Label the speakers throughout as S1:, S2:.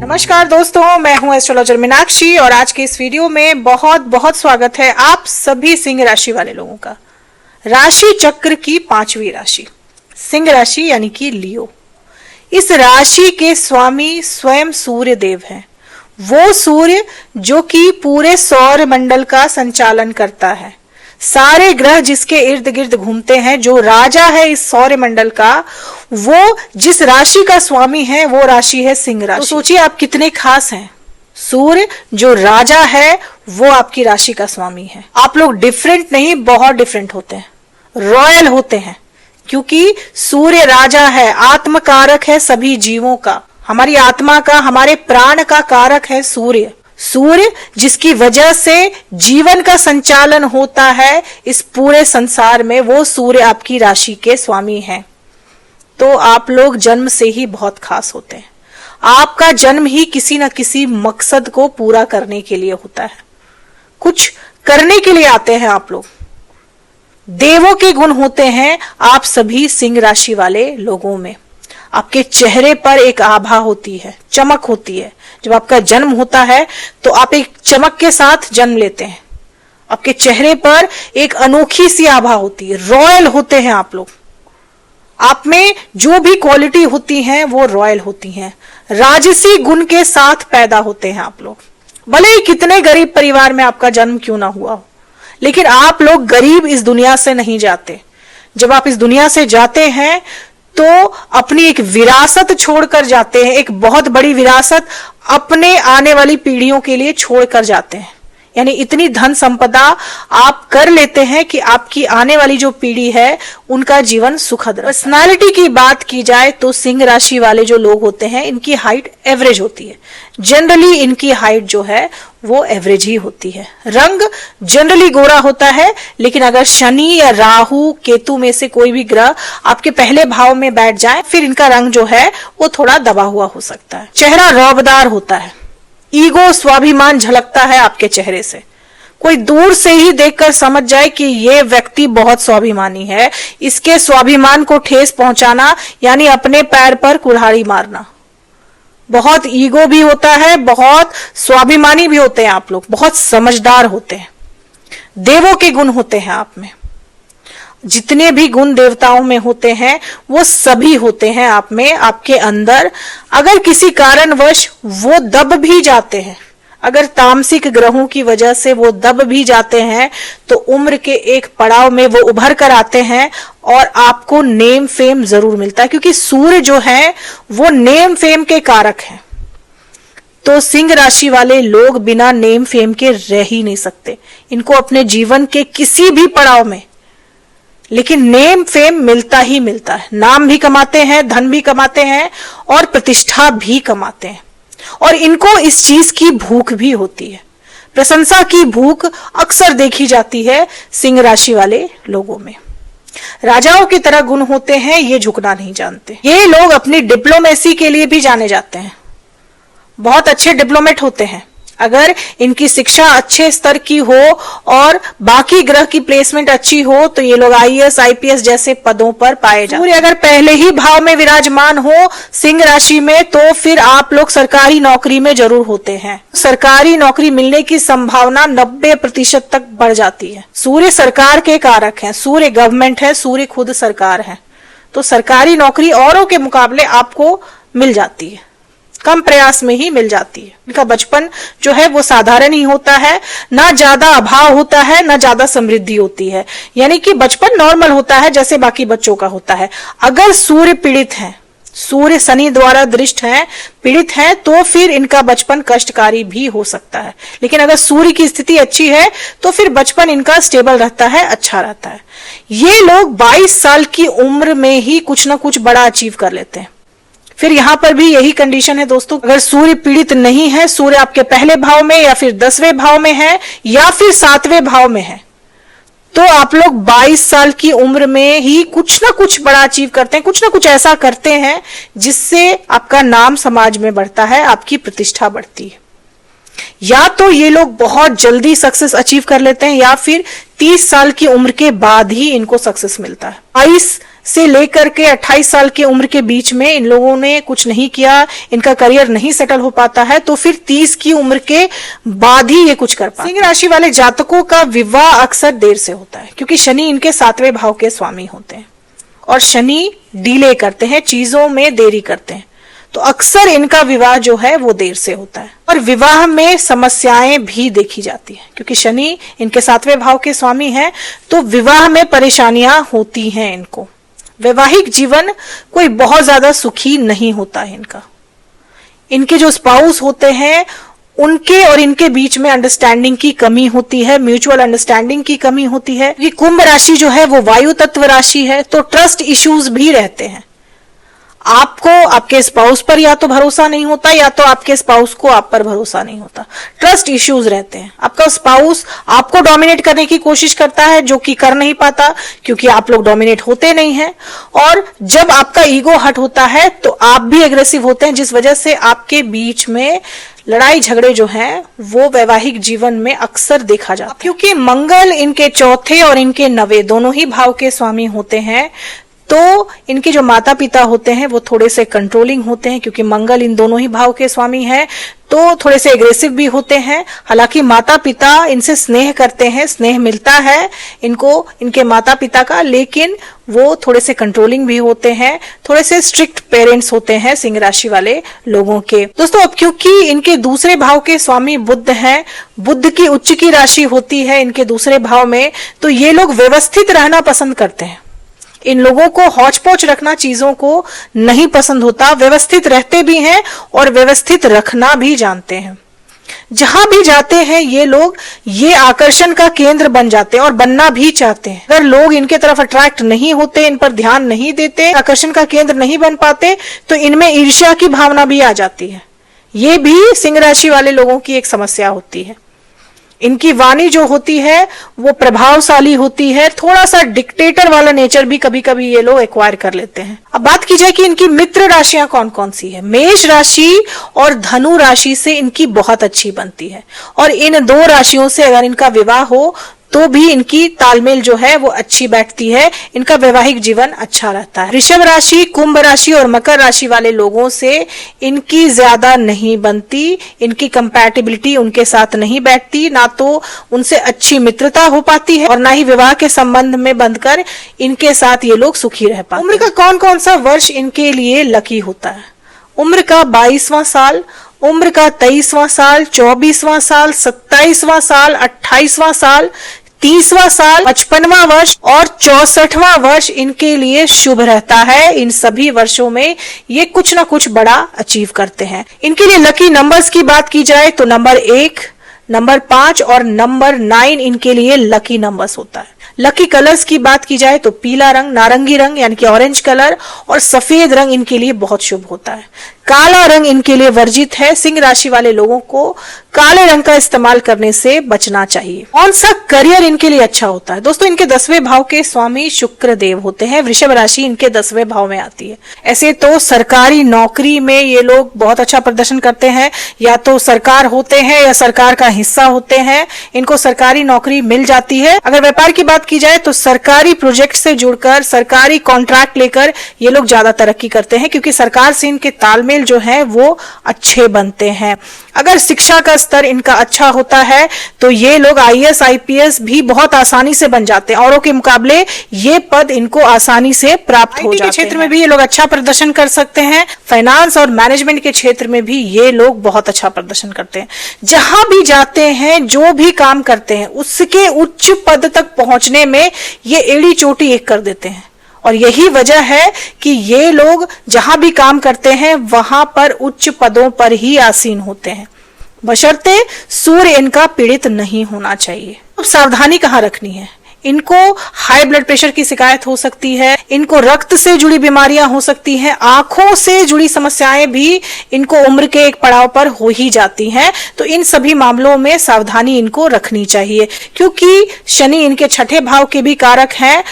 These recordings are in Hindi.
S1: नमस्कार दोस्तों, मैं हूं एस्ट्रोलॉजर मीनाक्षी और आज के इस वीडियो में बहुत बहुत स्वागत है आप सभी सिंह राशि वाले लोगों का। राशि चक्र की 5वीं राशि सिंह राशि यानी कि लियो। इस राशि के स्वामी स्वयं सूर्य देव हैं। वो सूर्य जो कि पूरे सौर मंडल का संचालन करता है। सारे ग्रह जिसके इर्द गिर्द घूमते हैं, जो राजा है इस सौर मंडल का, वो जिस राशि का स्वामी है वो राशि है सिंह राशि। तो सोचिए आप कितने खास हैं। सूर्य जो राजा है वो आपकी राशि का स्वामी है। आप लोग डिफरेंट नहीं, बहुत डिफरेंट होते हैं, रॉयल होते हैं, क्योंकि सूर्य राजा है, आत्मकारक है सभी जीवों का, हमारी आत्मा का, हमारे प्राण का कारक है सूर्य। सूर्य जिसकी वजह से जीवन का संचालन होता है इस पूरे संसार में, वो सूर्य आपकी राशि के स्वामी हैं। तो आप लोग जन्म से ही बहुत खास होते हैं। आपका जन्म ही किसी न किसी मकसद को पूरा करने के लिए होता है, कुछ करने के लिए आते हैं आप लोग। देवों के गुण होते हैं आप सभी सिंह राशि वाले लोगों में। आपके चेहरे पर एक आभा होती है, चमक होती है। जब आपका जन्म होता है तो आप एक चमक के साथ जन्म लेते हैं। आपके चेहरे पर एक अनोखी सी आभा होती है, रॉयल होते हैं आप लोग। आप में जो भी क्वालिटी होती हैं वो रॉयल होती हैं। राजसी गुण के साथ पैदा होते हैं आप लोग। भले ही कितने गरीब परिवार में आपका जन्म क्यों ना हुआ हो, लेकिन आप लोग गरीब इस दुनिया से नहीं जाते। जब आप इस दुनिया से जाते हैं तो अपनी एक विरासत छोड़कर जाते हैं, एक बहुत बड़ी विरासत अपने आने वाली पीढ़ियों के लिए छोड़कर जाते हैं। यानी इतनी धन संपदा आप कर लेते हैं कि आपकी आने वाली जो पीढ़ी है उनका जीवन सुखद रहे। पर्सनालिटी की बात की जाए तो सिंह राशि वाले जो लोग होते हैं इनकी हाइट एवरेज होती है। जनरली इनकी हाइट जो है वो एवरेज ही होती है। रंग जनरली गोरा होता है, लेकिन अगर शनि या राहु केतु में से कोई भी ग्रह आपके पहले भाव में बैठ जाए फिर इनका रंग जो है वो थोड़ा दबा हुआ हो सकता है। चेहरा रौबदार होता है, ईगो स्वाभिमान झलकता है आपके चेहरे से। कोई दूर से ही देखकर समझ जाए कि ये व्यक्ति बहुत स्वाभिमानी है। इसके स्वाभिमान को ठेस पहुंचाना यानी अपने पैर पर कुल्हाड़ी मारना। बहुत ईगो भी होता है, बहुत स्वाभिमानी भी होते हैं आप लोग, बहुत समझदार होते हैं। देवों के गुण होते हैं आप में। जितने भी गुण देवताओं में होते हैं वो सभी होते हैं आप में, आपके अंदर। अगर किसी कारणवश वो दब भी जाते हैं, अगर तामसिक ग्रहों की वजह से वो दब भी जाते हैं, तो उम्र के एक पड़ाव में वो उभर कर आते हैं और आपको नेम फेम जरूर मिलता है, क्योंकि सूर्य जो है वो नेम फेम के कारक हैं। तो सिंह राशि वाले लोग बिना नेम फेम के रह ही नहीं सकते। इनको अपने जीवन के किसी भी पड़ाव में लेकिन नेम फेम मिलता ही मिलता है। नाम भी कमाते हैं, धन भी कमाते हैं और प्रतिष्ठा भी कमाते हैं। और इनको इस चीज की भूख भी होती है। प्रशंसा की भूख अक्सर देखी जाती है सिंह राशि वाले लोगों में। राजाओं की तरह गुण होते हैं, ये झुकना नहीं जानते। ये लोग अपनी डिप्लोमेसी के लिए भी जाने जाते हैं, बहुत अच्छे डिप्लोमेट होते हैं। अगर इनकी शिक्षा अच्छे स्तर की हो और बाकी ग्रह की प्लेसमेंट अच्छी हो तो ये लोग आईएएस आईपीएस जैसे पदों पर पाए जाते हैं। सूर्य अगर पहले ही भाव में विराजमान हो सिंह राशि में तो फिर आप लोग सरकारी नौकरी में जरूर होते हैं। सरकारी नौकरी मिलने की संभावना 90% तक बढ़ जाती है। सूर्य सरकार के कारक हैं, सूर्य गवर्नमेंट है, सूर्य खुद सरकार है। तो सरकारी नौकरी औरों के मुकाबले आपको मिल जाती है, कम प्रयास में ही मिल जाती है। इनका बचपन जो है वो साधारण ही होता है, ना ज्यादा अभाव होता है ना ज्यादा समृद्धि होती है। यानी कि बचपन नॉर्मल होता है जैसे बाकी बच्चों का होता है। अगर सूर्य पीड़ित है, सूर्य शनि द्वारा दृष्ट है, पीड़ित है, तो फिर इनका बचपन कष्टकारी भी हो सकता है। लेकिन अगर सूर्य की स्थिति अच्छी है तो फिर बचपन इनका स्टेबल रहता है, अच्छा रहता है। ये लोग 22 साल की उम्र में ही कुछ ना कुछ बड़ा अचीव कर लेते हैं। फिर यहां पर भी यही कंडीशन है दोस्तों, अगर सूर्य पीड़ित नहीं है, सूर्य आपके पहले भाव में या फिर 10वें भाव में है या फिर 7वें भाव में है, तो आप लोग 22 साल की उम्र में ही कुछ ना कुछ बड़ा अचीव करते हैं, कुछ ना कुछ ऐसा करते हैं जिससे आपका नाम समाज में बढ़ता है, आपकी प्रतिष्ठा बढ़ती है। या तो ये लोग बहुत जल्दी सक्सेस अचीव कर लेते हैं या फिर 30 साल की उम्र के बाद ही इनको सक्सेस मिलता है। 22 से लेकर के 28 साल की उम्र के बीच में इन लोगों ने कुछ नहीं किया, इनका करियर नहीं सेटल हो पाता है, तो फिर 30 की उम्र के बाद ही ये कुछ कर पाते हैं। सिंह राशि वाले जातकों का विवाह अक्सर देर से होता है, क्योंकि शनि इनके 7वें भाव के स्वामी होते हैं और शनि डिले करते हैं, चीजों में देरी करते हैं, तो अक्सर इनका विवाह जो है वो देर से होता है। और विवाह में समस्याएं भी देखी जाती है, क्योंकि शनि इनके 7वें भाव के स्वामी हैं, तो विवाह में परेशानियां होती हैं इनको। वैवाहिक जीवन कोई बहुत ज्यादा सुखी नहीं होता है इनका। इनके जो स्पाउस होते हैं उनके और इनके बीच में अंडरस्टैंडिंग की कमी होती है, म्यूचुअल अंडरस्टैंडिंग की कमी होती है। ये कुंभ राशि जो है वो वायु तत्व राशि है, तो ट्रस्ट इश्यूज भी रहते हैं। आपको आपके स्पाउस पर या तो भरोसा नहीं होता, या तो आपके स्पाउस को आप पर भरोसा नहीं होता। ट्रस्ट इश्यूज रहते हैं। आपका स्पाउस आपको डोमिनेट करने की कोशिश करता है, जो कि कर नहीं पाता, क्योंकि आप लोग डोमिनेट होते नहीं हैं। और जब आपका ईगो हर्ट होता है तो आप भी एग्रेसिव होते हैं, जिस वजह से आपके बीच में लड़ाई झगड़े जो हैं वो वैवाहिक जीवन में अक्सर देखा जाता है। क्योंकि मंगल इनके 4थे और इनके 9वें दोनों ही भाव के स्वामी होते हैं, तो इनके जो माता पिता होते हैं वो थोड़े से कंट्रोलिंग होते हैं, क्योंकि मंगल इन दोनों ही भाव के स्वामी हैं, तो थोड़े से एग्रेसिव भी होते हैं। हालांकि माता पिता इनसे स्नेह करते हैं, स्नेह मिलता है इनको इनके माता पिता का, लेकिन वो थोड़े से कंट्रोलिंग भी होते हैं, थोड़े से स्ट्रिक्ट पेरेंट्स होते हैं सिंह राशि वाले लोगों के। दोस्तों, अब क्योंकि इनके दूसरे भाव के स्वामी बुध हैं, बुध की उच्च की राशि होती है इनके दूसरे भाव में, तो ये लोग व्यवस्थित रहना पसंद करते हैं। इन लोगों को हौच पौच रखना चीजों को नहीं पसंद होता, व्यवस्थित रहते भी हैं और व्यवस्थित रखना भी जानते हैं। जहां भी जाते हैं ये लोग ये आकर्षण का केंद्र बन जाते हैं और बनना भी चाहते हैं। अगर लोग इनके तरफ अट्रैक्ट नहीं होते, इन पर ध्यान नहीं देते, आकर्षण का केंद्र नहीं बन पाते, तो इनमें ईर्ष्या की भावना भी आ जाती है। ये भी सिंह राशि वाले लोगों की एक समस्या होती है। इनकी वाणी जो होती है वो प्रभावशाली होती है, थोड़ा सा डिक्टेटर वाला नेचर भी कभी कभी ये लोग एक्वायर कर लेते हैं। अब बात की जाए कि इनकी मित्र राशियां कौन कौन सी है। मेष राशि और धनु राशि से इनकी बहुत अच्छी बनती है, और इन 2 राशियों से अगर इनका विवाह हो तो भी इनकी तालमेल जो है वो अच्छी बैठती है, इनका वैवाहिक जीवन अच्छा रहता है। वृषभ राशि, कुंभ राशि और मकर राशि वाले लोगों से इनकी ज्यादा नहीं बनती, इनकी कंपैटिबिलिटी उनके साथ नहीं बैठती, ना तो उनसे अच्छी मित्रता हो पाती है और ना ही विवाह के संबंध में बंधकर इनके साथ ये लोग सुखी रह पाते। उम्र का कौन कौन सा वर्ष इनके लिए लकी होता है। उम्र का 22वां साल, उम्र का 23वां साल, 24वां साल, 27वां साल, 28वां साल, 30वां साल, 55वां वर्ष और 64वां वर्ष इनके लिए शुभ रहता है। इन सभी वर्षों में ये कुछ ना कुछ बड़ा अचीव करते हैं। इनके लिए लकी नंबर्स की बात की जाए तो नंबर 1, नंबर 5 और नंबर 9 इनके लिए लकी नंबर्स होता है। लकी कलर्स की बात की जाए तो पीला रंग, नारंगी रंग यानी कि ऑरेंज कलर और सफेद रंग इनके लिए बहुत शुभ होता है। काला रंग इनके लिए वर्जित है। सिंह राशि वाले लोगों को काले रंग का इस्तेमाल करने से बचना चाहिए। कौन सा करियर इनके लिए अच्छा होता है। दोस्तों, इनके 10वें भाव के स्वामी शुक्र देव होते हैं। वृषभ राशि इनके 10वें भाव में आती है। ऐसे तो सरकारी नौकरी में ये लोग बहुत अच्छा प्रदर्शन करते हैं, या तो सरकार होते हैं या सरकार का हिस्सा होते हैं, इनको सरकारी नौकरी मिल जाती है। अगर व्यापार की बात की जाए तो सरकारी प्रोजेक्ट से जुड़कर, सरकारी कॉन्ट्रैक्ट लेकर ये लोग ज्यादा तरक्की करते हैं, क्योंकि सरकार से इनके तालमेल जो है वो अच्छे बनते हैं। अगर शिक्षा का स्तर इनका अच्छा होता है तो ये लोग IAS IPS भी बहुत आसानी से बन जाते हैं। औरों के मुकाबले ये पद इनको आसानी से प्राप्त हो जाते हैं। क्षेत्र में भी ये लोग अच्छा प्रदर्शन कर सकते हैं। फाइनेंस और मैनेजमेंट के क्षेत्र में भी ये लोग बहुत अच्छा प्रदर्शन करते हैं। जहां भी जाते हैं, जो भी काम करते हैं, उसके उच्च पद तक पहुंचने में ये एड़ी चोटी एक कर देते हैं। और यही वजह है कि ये लोग जहां भी काम करते हैं वहां पर उच्च पदों पर ही आसीन होते हैं, बशर्ते सूर्य इनका पीड़ित नहीं होना चाहिए। अब सावधानी कहाँ रखनी है। इनको हाई ब्लड प्रेशर की शिकायत हो सकती है, इनको रक्त से जुड़ी बीमारियां हो सकती हैं, आंखों से जुड़ी समस्याएं भी इनको उम्र के एक पड़ाव पर हो ही जाती हैं। तो इन सभी मामलों में सावधानी इनको रखनी चाहिए, क्योंकि शनि इनके 6ठे भाव के भी कारक हैं।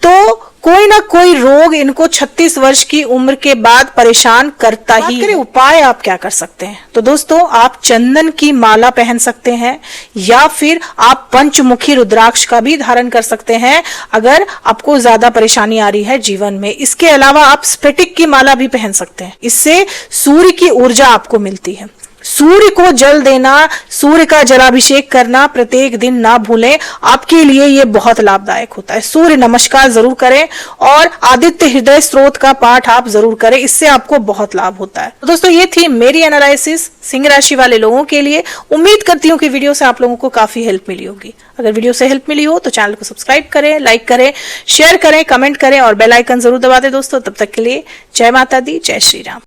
S1: तो कोई ना कोई रोग इनको 36 वर्ष की उम्र के बाद परेशान करता ही है। उपाय आप क्या कर सकते हैं? तो दोस्तों, आप चंदन की माला पहन सकते हैं या फिर आप पंचमुखी रुद्राक्ष का भी धारण कर सकते हैं अगर आपको ज्यादा परेशानी आ रही है जीवन में। इसके अलावा आप स्फटिक की माला भी पहन सकते हैं। इससे सूर्य की ऊर्जा आपको मिलती है। सूर्य को जल देना, सूर्य का जलाभिषेक करना प्रत्येक दिन ना भूलें, आपके लिए ये बहुत लाभदायक होता है। सूर्य नमस्कार जरूर करें और आदित्य हृदय स्त्रोत का पाठ आप जरूर करें, इससे आपको बहुत लाभ होता है। तो दोस्तों, ये थी मेरी एनालिसिस सिंह राशि वाले लोगों के लिए। उम्मीद करती हूँ कि वीडियो से आप लोगों को काफी हेल्प मिली होगी। अगर वीडियो से हेल्प मिली हो तो चैनल को सब्सक्राइब करें, लाइक करें, शेयर करें, कमेंट करें और बेल आइकन जरूर दबा दें दोस्तों। तब तक के लिए जय माता दी, जय श्री राम।